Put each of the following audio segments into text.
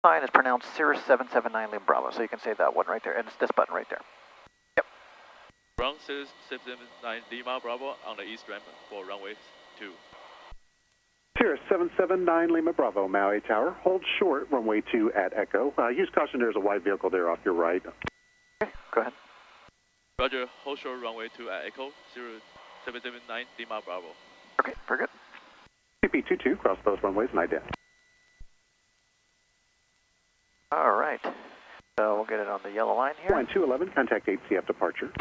sign is pronounced Cirrus 779 Lima Bravo, so you can say that one right there, and it's this button right there. Yep. Ground Cirrus 779 Lima Bravo on the east ramp for runway 2. Cirrus 779 Lima Bravo, Maui Tower. Hold short, runway 2 at Echo. Use caution, there's a white vehicle there off your right. Okay, go ahead. Roger, hold short runway 2 at Echo, 0779 Lima Bravo. Okay, very good. CP22, cross both runways, and ident. All right, so we'll get it on the yellow line here. Line 211, contact 8CF departure.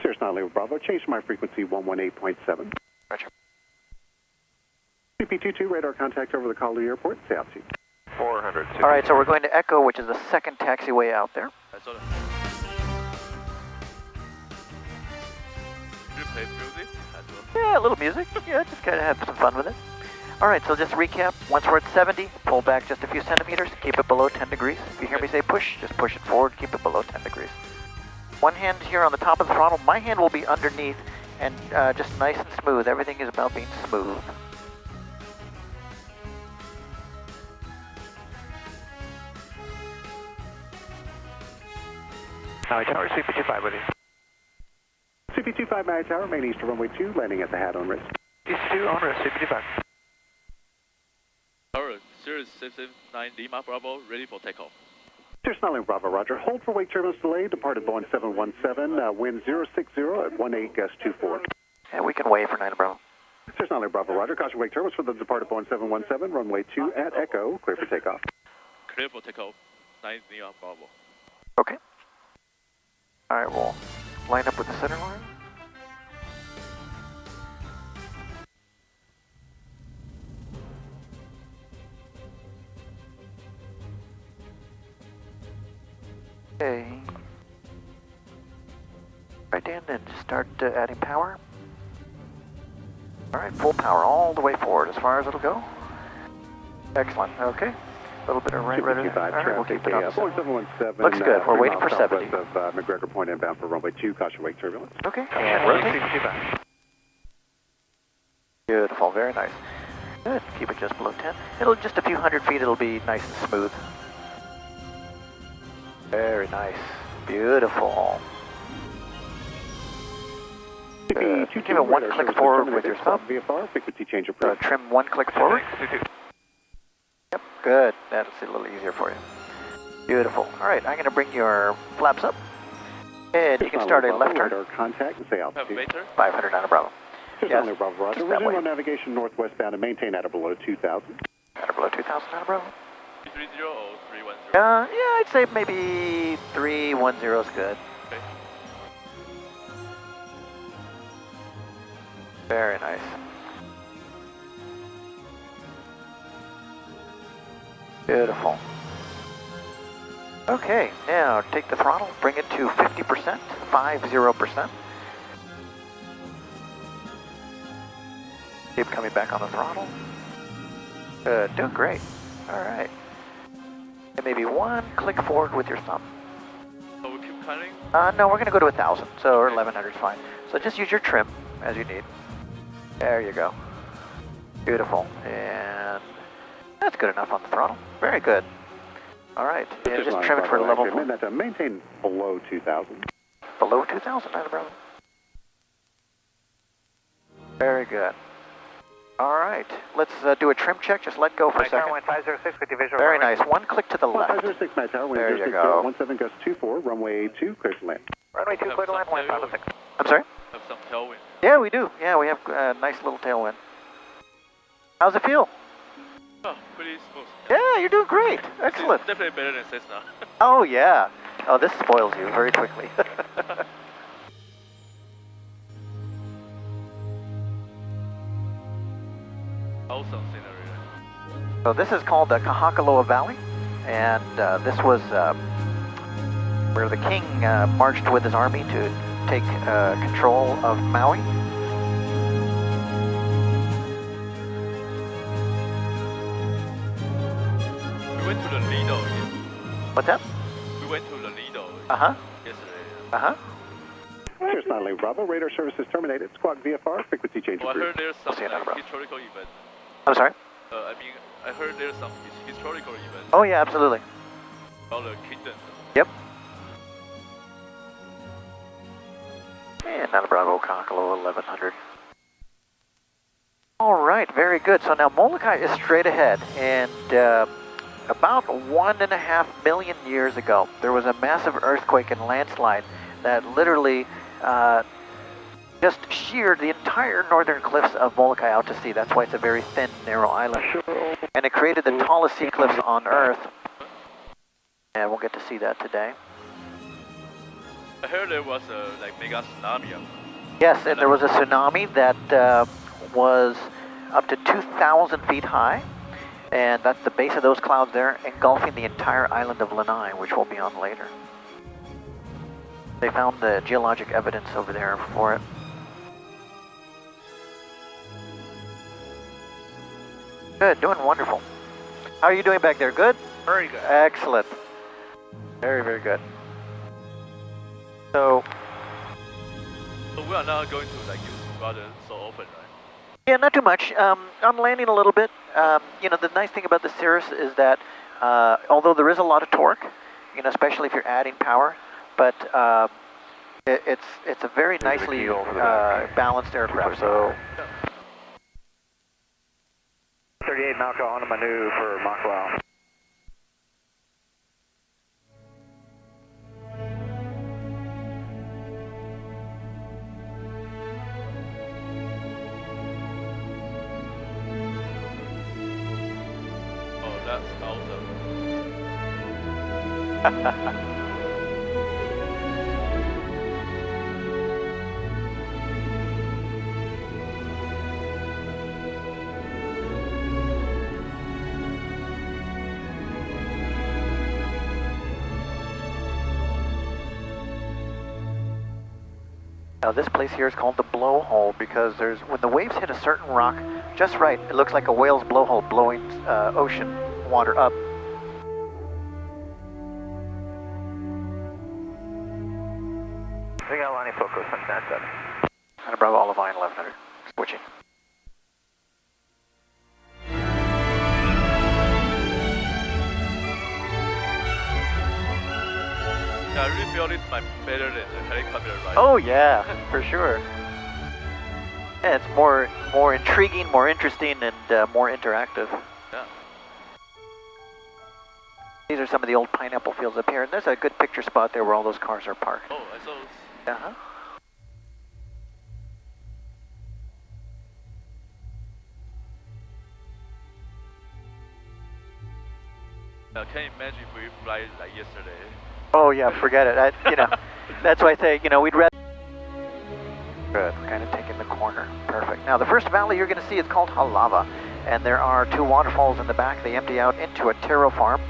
Cirrus 9 Lima Bravo, change to my frequency 118.7. Roger. CP22, radar contact over the Kahului Airport, say out to you. 400. All right, so we're going to Echo, which is the second taxiway out there. I saw that. Did you play music as well? Yeah, a little music. Yeah, just kind of have some fun with it. All right, so just recap. Once we're at 70, pull back just a few centimeters, keep it below 10 degrees. If you hear me say push, just push it forward, keep it below 10 degrees. One hand here on the top of the throttle. My hand will be underneath and just nice and smooth. Everything is about being smooth. Maui Tower, CP25 with you. CP25 Maui Tower, main east to runway 2, landing at the hat on wrist. East 2 on wrist, CP25. Tower, Cirrus 779 Lima Bravo, ready for takeoff. Cirrus 9 Lima Bravo, roger. Hold for wake turbulence delay, departed Boeing 717, wind 060 at 18 gust 24. And we can wave for 9 Bravo. Cirrus 9 Lima Bravo, roger. Caution wake turbulence for the departed Boeing 717, runway 2 at Echo, clear for takeoff. Clear for takeoff, 9 Lima Bravo. Okay. All right, we'll line up with the center line. Okay. Right, Dan, then start adding power. All right, full power all the way forward as far as it'll go. Excellent, okay. A little bit of right rudder. All right, we'll keep it up. Boeing 717. Looks good, we're waiting for 70. Of McGregor Point inbound for runway 2, caution wake turbulence. Okay, and rotate. Beautiful, very nice. Good, keep it just below 10. It'll just a few hundred feet, it'll be nice and smooth. Very nice, beautiful. Good. Give it one click forward with your thumb. VFR, frequency change approved. Trim one click forward. Yep, good. That'll be a little easier for you. Beautiful. All right, I'm going to bring your flaps up. And you can start a left turn. Contact and say altitude. 500 on a Bravo. Yes, Bravo, roger. Resume on navigation northwestbound and maintain at or below 2,000. At or below 2,000 on a Bravo. 330 or 310? Yeah, I'd say maybe 310 is good. Okay. Very nice. Beautiful. Okay, now take the throttle, bring it to 50%, 50%. Keep coming back on the throttle. Good, doing great. All right. And maybe one click forward with your thumb. So we keep climbing? No, we're going to go to 1,000, so or 1,100 is fine. So just use your trim as you need. There you go. Beautiful. And that's good enough on the throttle. Very good. All right. Yeah, just trim it for level 4. Maintain below 2,000. Below 2,000, brother. Very good. All right. Let's do a trim check. Just let go for a second. 506 with your visual. Very nice. One click to the left. 506, Matt Tower. There you go. 17 gust 24, runway 2, clear to land. Runway 2, clear to land, 506. I'm sorry? Have some tailwind. Yeah, we do. Yeah, we have a nice little tailwind. How's it feel? Oh, pretty smooth. Yeah, you're doing great. Excellent. It's definitely better than Cessna. Oh, yeah. Oh, this spoils you very quickly. Awesome scenery. So this is called the Kahului Valley, and this was where the king marched with his army to take control of Maui. We went to the Lido. What's that? We went to the Lido. Uh-huh. Yesterday. Uh-huh. Cirrus 9 Bravo, radar services terminated. Squawk VFR, frequency change Oh, I approved. heard there's some See you now, bro. historical event. I'm sorry? I mean, I heard there's some historical event Oh yeah, absolutely. about the kingdom. Yep. And Nana Bravo, Kahului 1100. All right, very good. So now Molokai is straight ahead, and about 1.5 million years ago, there was a massive earthquake and landslide that literally just sheared the entire northern cliffs of Molokai out to sea. That's why it's a very thin, narrow island. And it created the tallest sea cliffs on Earth. And we'll get to see that today. I heard there was a mega tsunami. Yes, and there was a tsunami that was up to 2,000 feet high. And that's the base of those clouds there, engulfing the entire island of Lanai, which we'll be on later. They found the geologic evidence over there for it. Good, doing wonderful. How are you doing back there? Good? Very good. Excellent. Very, very good. So we are not going to use water so often, right? yeah, not too much. I'm landing a little bit. You know, the nice thing about the Cirrus is that although there is a lot of torque, you know, especially if you're adding power, but it's a very nicely balanced aircraft. So 38 Malco on a maneuver for Mach wow. Oh, that's awesome. Now this place here is called the blowhole because when the waves hit a certain rock just right, it looks like a whale's blowhole blowing ocean water up. We got Lanai Foco, 797. And a Bravo Olivine 1100. Switching. Yeah, I really feel this might be better than the helicopter ride. Oh yeah, for sure. Yeah, it's more intriguing, more interesting, and more interactive. Yeah. These are some of the old pineapple fields up here, and there's a good picture spot there where all those cars are parked. Oh, I saw. Uh-huh. Can you imagine if we fly like yesterday? Oh yeah, forget it. You know, that's why I say, you know, we'd rather. Good, we're kind of taking the corner. Perfect. Now the first valley you're going to see is called Halava, and there are two waterfalls in the back. They empty out into a taro farm,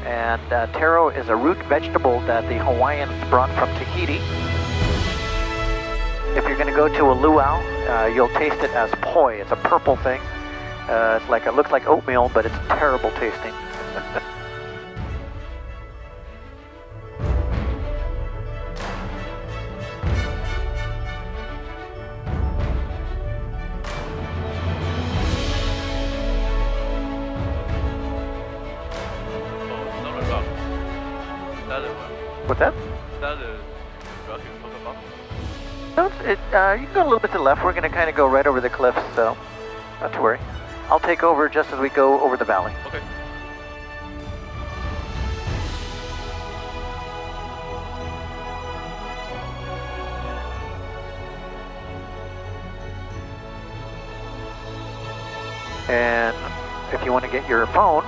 and taro is a root vegetable that the Hawaiians brought from Tahiti. If you're going to go to a luau, you'll taste it as poi. It's a purple thing. It's like it looks like oatmeal, but it's terrible tasting. What's that? Is that the rock you talk about? No, you can go a little bit to the left. We're going to kind of go right over the cliffs, so not to worry. I'll take over just as we go over the valley. Okay. And if you want to get your phone,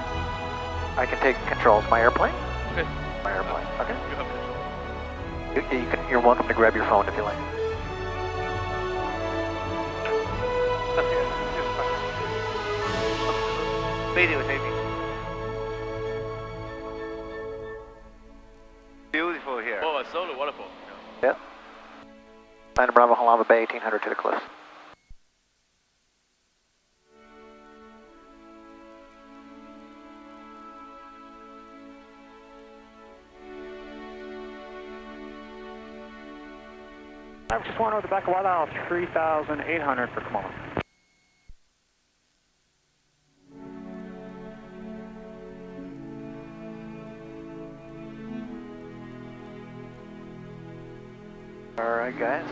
I can take controls. My airplane? Okay. My airplane. Okay. You have it. You're welcome to grab your phone if you like. Video taping. Beautiful here. Oh, I saw the waterfall. Yeah. Nine Bravo, Halava Bay, 1800 to the cliffs. Just one over the back of White Isle, 3,800 for Kamala. Alright guys,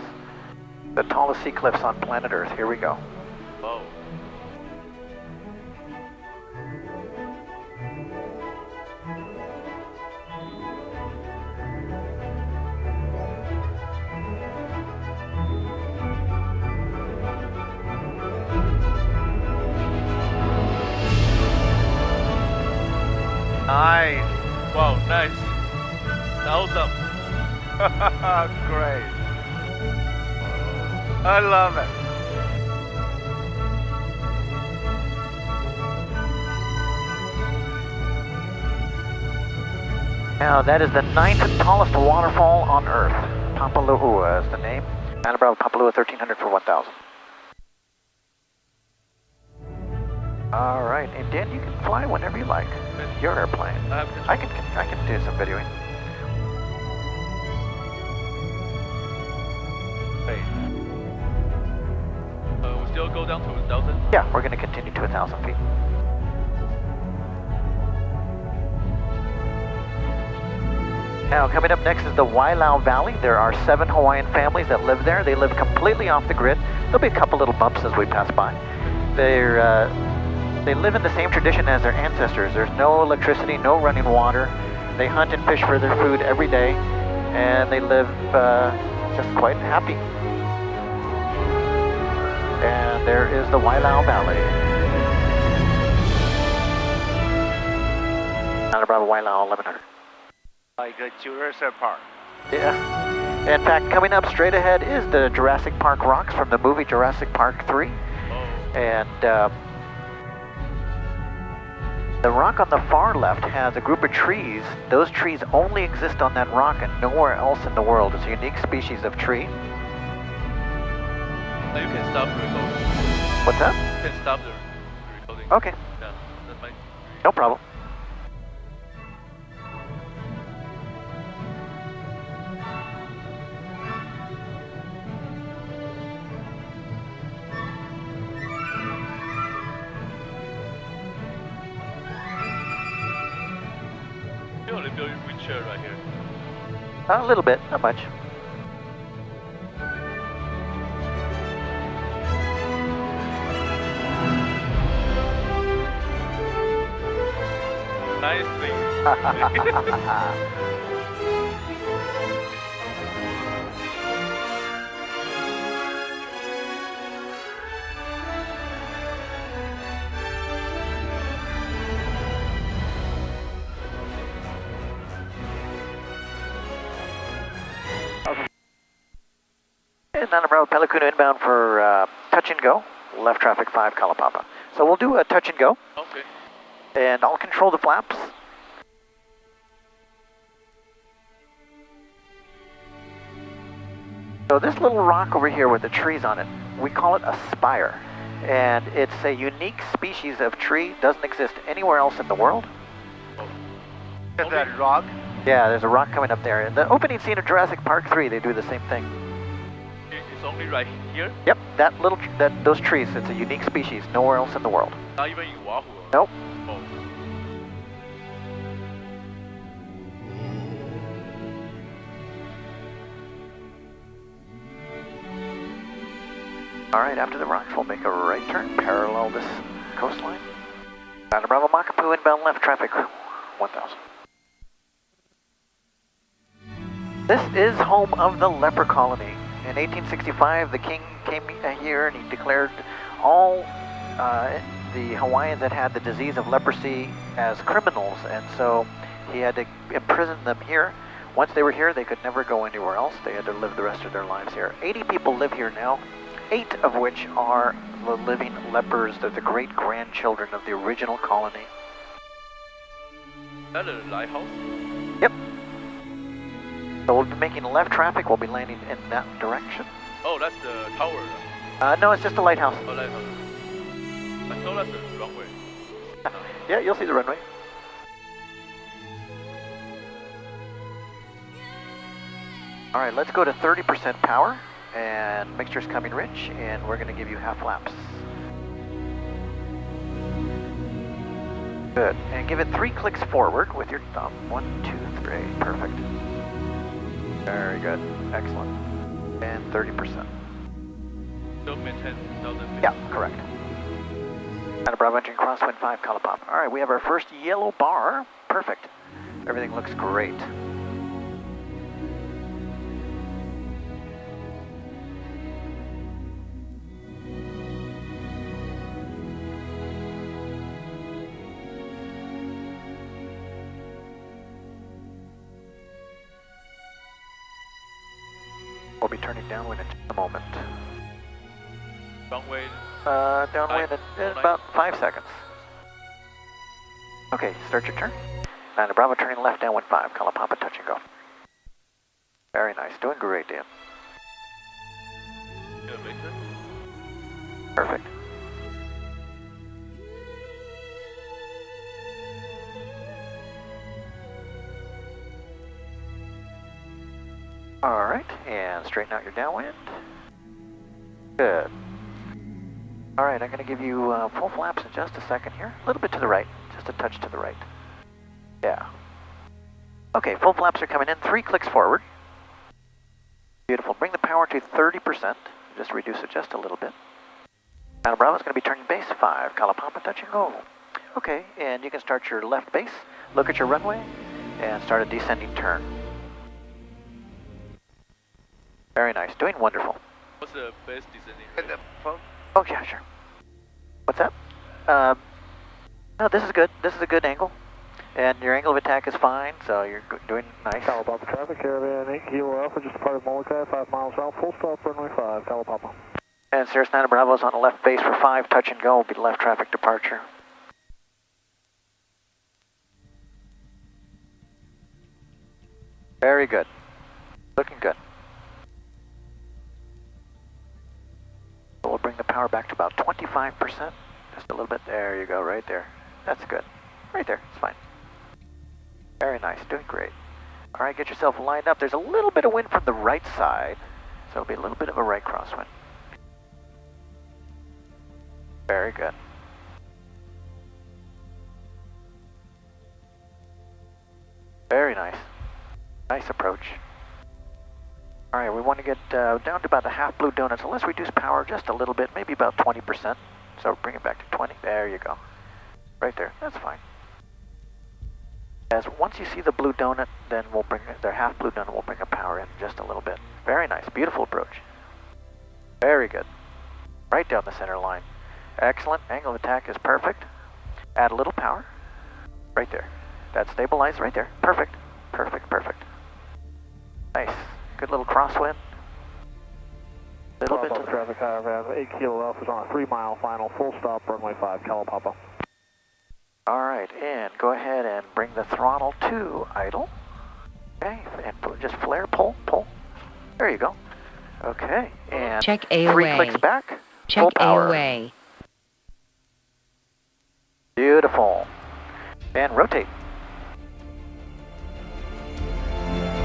the tallest sea cliffs on planet Earth, here we go. Whoa. Nice. Wow, nice. Awesome. Great. I love it. Now that is the 9th tallest waterfall on Earth. PHLU is the name. Santa Bravo PHLU 1300 for 1000. All right, and Dan, you can fly whenever you like. Your airplane. I can do some videoing. Wait. We still go down to 1,000? Yeah, we're going to continue to 1,000 feet. Now, coming up next is the Wailau Valley. There are 7 Hawaiian families that live there. They live completely off the grid. There'll be a couple little bumps as we pass by. They live in the same tradition as their ancestors. There's no electricity, no running water. They hunt and fish for their food every day, and they live just quite happy. And there is the Wailau Valley. Santa Bravo Wailau 1100. Like a Jurassic Park. Yeah. In fact, coming up straight ahead is the Jurassic Park rocks from the movie Jurassic Park 3. Oh. And the rock on the far left has a group of trees. Those trees only exist on that rock and nowhere else in the world. It's a unique species of tree. Now you can stop the recording. What's that? You can stop the recording. Okay, Yeah, that might... no problem. You only build wheelchair right here. A little bit, not much. Nicely. And Santa Bravo Pelikuno inbound for touch and go. Left traffic 5 Kalapapa. So we'll do a touch and go. Okay. And I'll control the flaps. So this little rock over here with the trees on it, we call it a spire. And it's a unique species of tree, doesn't exist anywhere else in the world. Is that rock? Yeah, there's a rock coming up there. In the opening scene of Jurassic Park 3, they do the same thing. It's only right here? Yep, those trees, it's a unique species, nowhere else in the world. Not even in Oahu? Nope. Oh. Alright, after the rocks, we'll make a right turn, parallel this coastline. Santa Bravo Makapu inbound left traffic 1000. This is home of the leper colony. In 1865, the king came here and he declared all the Hawaiians that had the disease of leprosy as criminals, and so he had to imprison them here. Once they were here, they could never go anywhere else. They had to live the rest of their lives here. 80 people live here now, 8 of which are the living lepers. They're the great-grandchildren of the original colony. Is that a lighthouse? Yep. So we'll be making left traffic. We'll be landing in that direction. Oh, that's the tower. No, it's just a lighthouse. Oh, lighthouse. I thought that's the runway. Yeah, you'll see the runway. All right, let's go to 30% power, and mixture's coming rich, and we're gonna give you half laps. Good, and give it 3 clicks forward with your thumb. 1, 2, 3, perfect. Very good, excellent. And 30%. Still maintain 1,000 feet. Yeah, correct. Santa Bravo entering crosswind 5, Kalapapa. All right, we have our first yellow bar. Perfect. Everything looks great. We'll be turning downwind in just a moment. Runway. Downwind in about 5 seconds. Okay, start your turn. Santa Bravo turning left downwind 5, Kalapapa touch and go. Very nice, doing great, Dan. Good, Victor. Perfect. All right, and straighten out your downwind. Good. All right, I'm going to give you full flaps in just a second here. A little bit to the right, just a touch to the right. Yeah. Okay, full flaps are coming in. 3 clicks forward. Beautiful. Bring the power to 30%. Just reduce it just a little bit. Santa Bravo is going to be turning base 5. Kalapapa touch and go. Okay, and you can start your left base, look at your runway, and start a descending turn. Very nice. Doing wonderful. What's the base descending? The PHOG? Oh, yeah, sure. What's that? No, this is good. This is a good angle. And your angle of attack is fine, so you're doing nice. Kalapapa traffic, Caravan 8 Kilo Alpha, just departed Molokai, 5 miles south, full stop, runway 5, Kalapapa. And Cirrus Santa Bravo is on the left base for 5, touch and go will be the left traffic departure. Very good. Looking good. So we'll bring the power back to about 25%. Just a little bit. There you go, right there. That's good. Right there, it's fine. Very nice, doing great. All right, get yourself lined up. There's a little bit of wind from the right side, so it'll be a little bit of a right crosswind. Very good. Very nice. Nice approach. All right, we want to get down to about the half blue donut, so let's reduce power just a little bit, maybe about 20%. So bring it back to 20. There you go. Right there, that's fine. As once you see the blue donut, then we'll bring their half blue donut, we'll bring the power in just a little bit. Very nice, beautiful approach. Very good. Right down the center line. Excellent, angle of attack is perfect. Add a little power. Right there. That's stabilized right there. Perfect, perfect, perfect. Nice, good little crosswind. Little bit to the traffic, Caravan 8 Kilo Alpha is on a 3 mile final, full stop, runway 5, Kalapapa. All right, and go ahead and bring the throttle to idle. Okay, and just flare, pull, pull. There you go. Okay, and check 3 AOA. clicks back. Check full power. AOA. Beautiful. And rotate.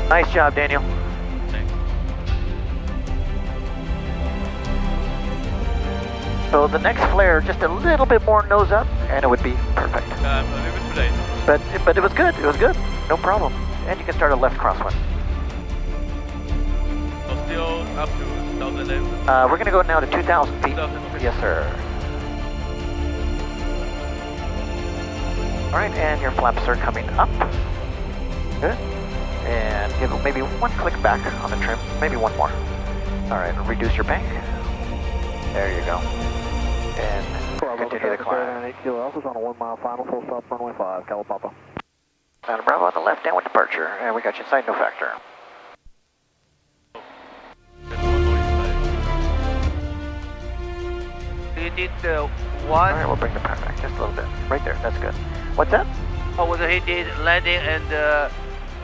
Nice job, Daniel. Thanks. So the next flare, just a little bit more nose up, and it would be perfect. A little bit too late. But it was good. It was good. No problem. And you can start a left crosswind. So still up to 1,000 left. We're going to go now to 2,000 feet. 2,000, okay. Yes, sir. All right, and your flaps are coming up. Good. And give it maybe 1 click back on the trim. Maybe 1 more. All right, reduce your bank. There you go. And continue the climb. 8 Kilo Alpha is on a 1 mile final, full stop, runway 5, Kalapapa. Santa Bravo on the left, downwind departure. And we got you inside, no factor. You did All one. right, we'll bring the power back just a little bit. Right there, that's good. What's that? Oh, was he did landing and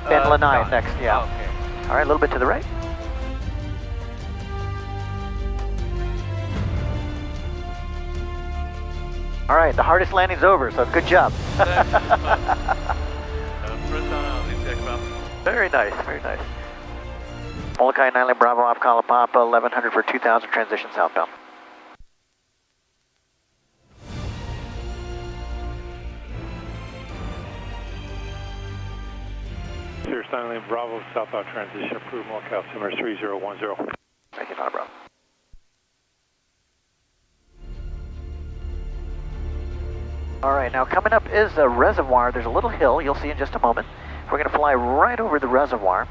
And Lanai down. next, yeah. Oh, okay. All right, a little bit to the right. All right, the hardest landing's over, so good job. First time on this aircraft. Very nice, very nice. Molokai 9 Bravo off Kalapapa, 1100 for 2000 transition southbound. Cirrus 9 Bravo, southbound transition approved, Molokai altimeter 3010. All right, now coming up is a reservoir. There's a little hill you'll see in just a moment. We're going to fly right over the reservoir.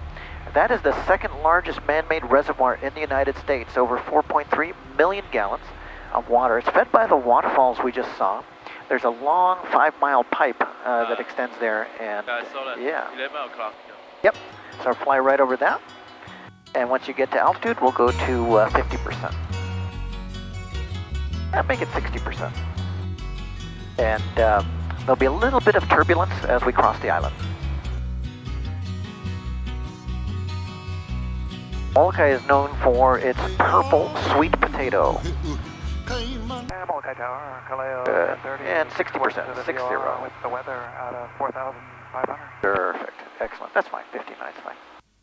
That is the second largest man-made reservoir in the United States, over 4.3 million gallons of water. It's fed by the waterfalls we just saw. There's a long 5-mile pipe that extends there, and I saw that. yeah. 11 o'clock. Yep, so I'll fly right over that. And once you get to altitude, we'll go to 50%. Make it 60%. And there'll be a little bit of turbulence as we cross the island. Molokai is known for its purple sweet potato. Molokai Tower, Kaleo, Good. 30. And 60%, 60. With the weather out of 4,500. Perfect, excellent. That's fine, 59 is fine.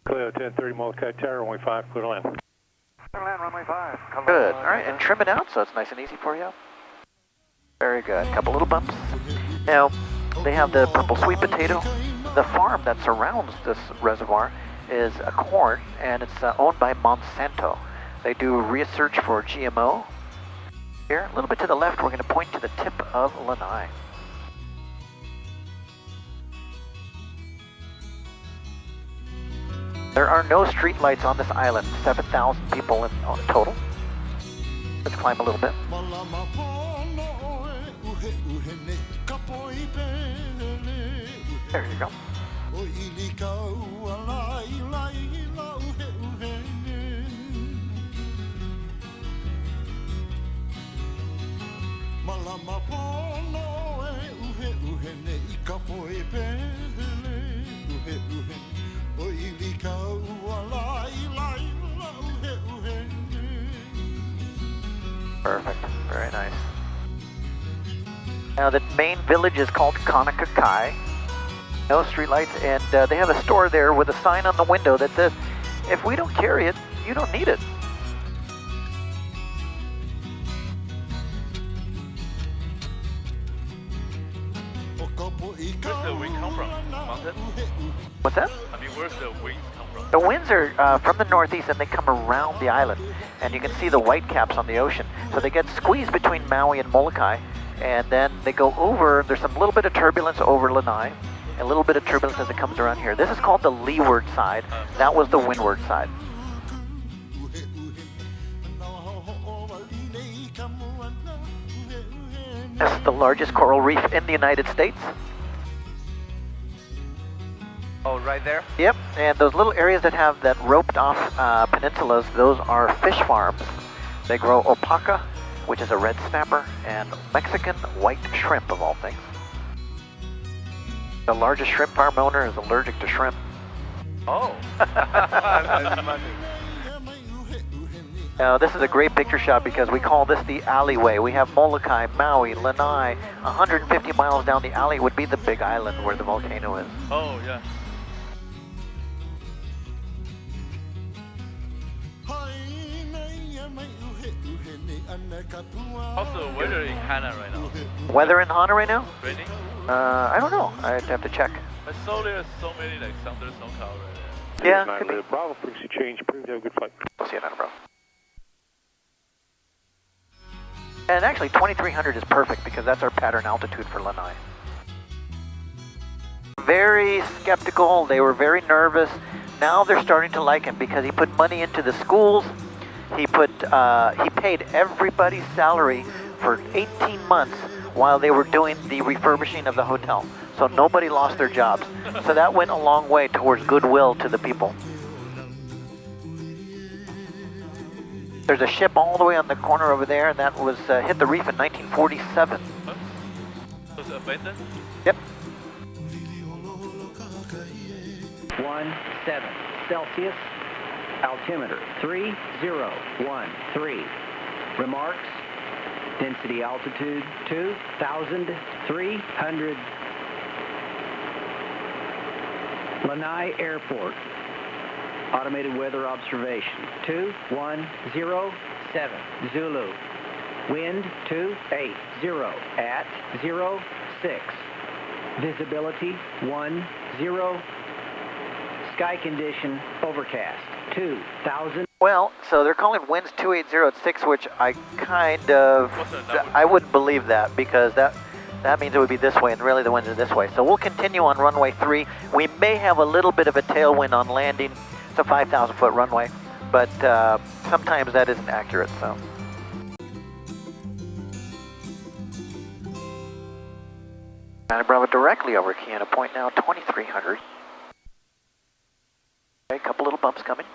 Kaleo 1030 Molokai Tower, runway 5, clear to land. Clear land, runway 5. Kaleo, Good, all right, and trim it out so it's nice and easy for you. Very good, a couple little bumps. Now, they have the purple sweet potato. The farm that surrounds this reservoir is a corn, and it's owned by Monsanto. They do research for GMO. Here, a little bit to the left, we're going to point to the tip of Lanai. There are no street lights on this island, 7,000 people in total. Let's climb a little bit. There you go. Perfect, very nice. Now the main village is called Kahului. No streetlights, and they have a store there with a sign on the window that says, if we don't carry it, you don't need it. Where's the wind come from? Mountain? What's that? I mean, where's the winds come from? The winds are from the northeast, and they come around the island, and you can see the white caps on the ocean. So they get squeezed between Maui and Molokai, and then they go over. There's some little bit of turbulence over Lanai, a little bit of turbulence as it comes around here. This is called the leeward side. That was the windward side. This is the largest coral reef in the United States. Oh, right there? Yep, and those little areas that have that roped off peninsulas, those are fish farms. They grow opaca, which is a red snapper, and Mexican white shrimp of all things. The largest shrimp farm owner is allergic to shrimp. Oh. Now this is a great picture shot because we call this the alleyway. We have Molokai, Maui, Lanai. 150 miles down the alley would be the big island where the volcano is. Oh, yeah. How's the weather in Hana right now? Weather in Hana right now? Raining? I don't know. I'd have to check. I saw there's so many like thunder, snow cloud right Yeah, could be. Bravo, frequency change, approved, have a good flight. We'll see you later, bro. And actually 2300 is perfect because that's our pattern altitude for Lanai. Very skeptical, they were very nervous. Now they're starting to like him because he put money into the schools. He paid everybody's salary for 18 months while they were doing the refurbishing of the hotel. So nobody lost their jobs. So that went a long way towards goodwill to the people. There's a ship all the way on the corner over there, and that was hit the reef in 1947. now. Was it abandoned? Yep. 17 Celsius, altimeter 3013. Remarks, density altitude 2,300. Lanai Airport, automated weather observation 2107 Zulu, wind 280 at 06, visibility 10, sky condition overcast 2,000. Well, so they're calling winds 280 at 6, which I kind of, I wouldn't believe that because That means it would be this way, and really the winds are this way. So we'll continue on runway 3. We may have a little bit of a tailwind on landing. It's a 5,000 foot runway, but sometimes that isn't accurate, so. Santa Bravo directly over Kiana Point now, 2300. Okay, a couple little bumps coming.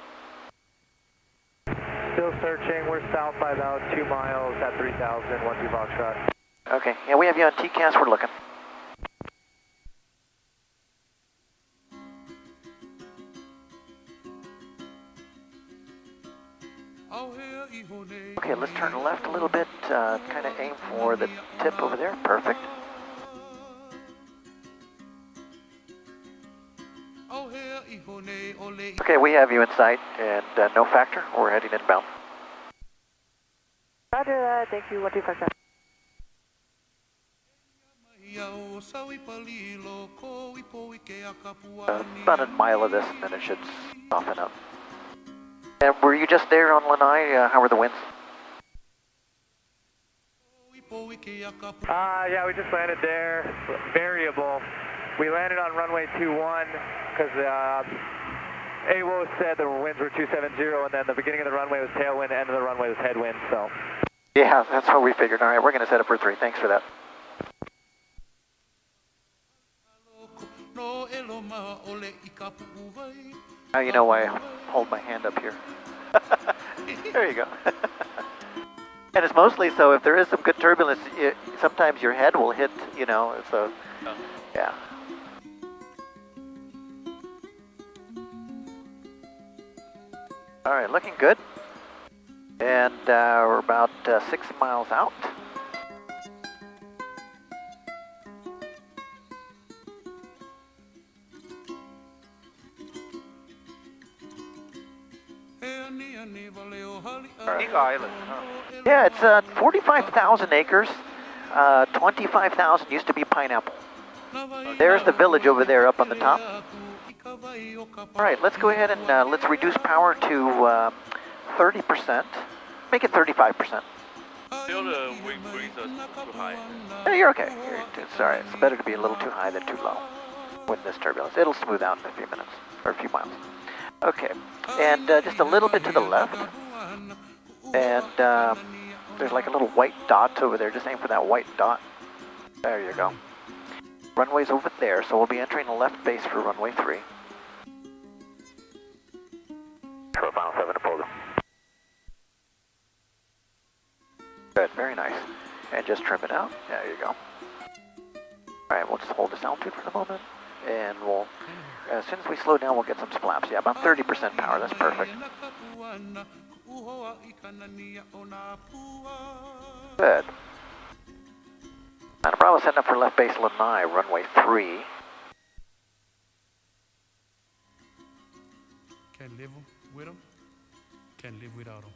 Still searching. We're south by about 2 miles at 3,000, 12 Foxtrot. Okay, yeah, we have you on TCAS, we're looking. Okay, let's turn left a little bit, kind of aim for the tip over there, perfect. Okay, we have you in sight, and no factor, we're heading inbound. Roger that, thank you, 12 Foxtrot. About a mile of this, and then it should soften up. And were you just there on Lanai? How were the winds? Yeah, we just landed there. Variable. We landed on runway 21 because AWO said the winds were 270, and then the beginning of the runway was tailwind, the end of the runway was headwind, so. Yeah, that's what we figured. All right, we're going to set up for 3. Thanks for that. Now you know why I hold my hand up here. There you go. And it's mostly so if there is some good turbulence, sometimes your head will hit, you know, so, yeah. All right, looking good. And we're about 6 miles out. Big island, huh? Yeah, it's 45,000 acres. 25,000 used to be pineapple. There's the village over there up on the top. All right, let's go ahead and let's reduce power to 30%. Make it 35%. Still the wind breeze is too high. Yeah, you're okay. It's all right. It's better to be a little too high than too low with this turbulence. It'll smooth out in a few minutes, or a few miles. Okay, and just a little bit to the left. And there's like a little white dot over there. Just aim for that white dot. There you go. Runway's over there, so we'll be entering the left base for runway 3. For final 7 to pull them. Good, very nice. And just trim it out. There you go. All right, we'll just hold this altitude for the moment, and we'll, as soon as we slow down, we'll get some flaps. Yeah, about 30% power. That's perfect. Good. Santa Bravo setting up for left base Lanai, runway 3. Can't live with them, can't live without them.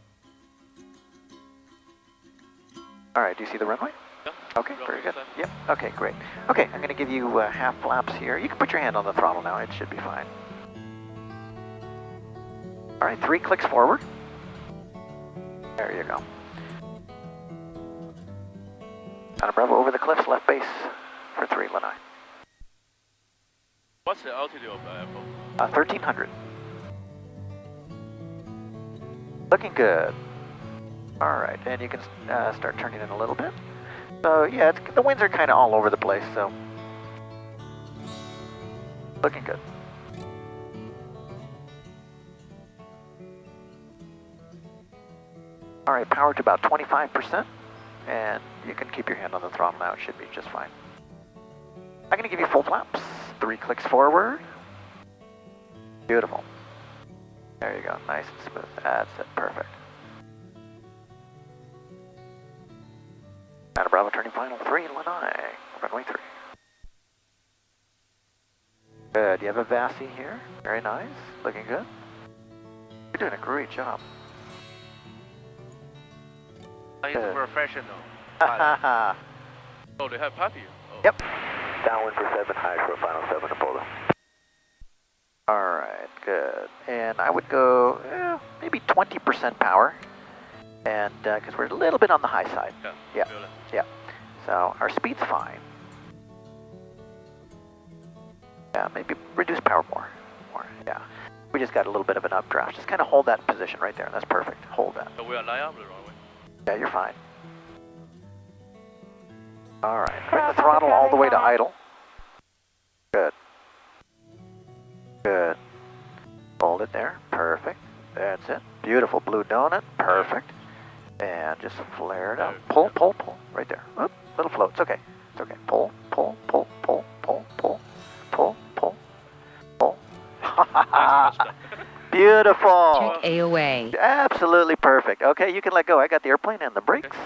All right, do you see the runway? Yeah. Okay, very good. Yep, okay, great. Okay, I'm going to give you half flaps here. You can put your hand on the throttle now, it should be fine. All right, 3 clicks forward. There you go. Santa Bravo over the cliffs, left base for 3, Lanai. What's the altitude of the airport? 1,300. Looking good. All right, and you can start turning in a little bit. So yeah, the winds are kind of all over the place, so looking good. All right, power to about 25%, and you can keep your hand on the throttle now. It should be just fine. I'm going to give you full flaps. 3 clicks forward. Beautiful. There you go, nice and smooth. That's it, perfect. Santa Bravo turning final 3, Lanai, runway 3. Good, you have a VASI here. Very nice, looking good. You're doing a great job. He's a professional. Oh, they have party. Oh. Yep. Downwind for 7, high for final 7 to pull them. All right, good. And I would go maybe 20% power, and because we're a little bit on the high side. Yeah. Yeah. Yeah. So our speed's fine. Yeah, maybe reduce power more. Yeah. We just got a little bit of an updraft. Just kind of hold that position right there. That's perfect. Hold that. So we are line up the runway. Yeah, you're fine. All right. Bring the throttle all the way to idle. Good. Good. Hold it there. Perfect. That's it. Beautiful blue donut. Perfect. And just flare it up. Pull, pull, pull. Right there. Oop, little float. It's okay. It's okay. Pull, pull, pull, pull, pull, pull, pull, pull, pull. Beautiful. Check AOA. Absolutely perfect. Okay, you can let go. I got the airplane and the brakes.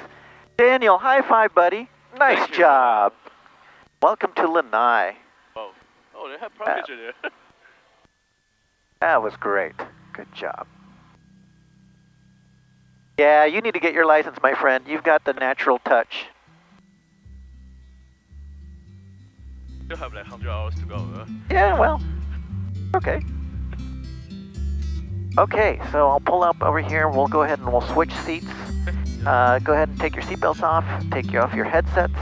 Daniel, high five, buddy. Nice Thank you. job. Welcome to Lanai. Oh, they have private there. That was great. Good job. Yeah, you need to get your license, my friend. You've got the natural touch. Still have like 100 hours to go. Yeah, well, okay. Okay, so I'll pull up over here. We'll go ahead and we'll switch seats. Go ahead and take your seatbelts off. Take you off your headsets.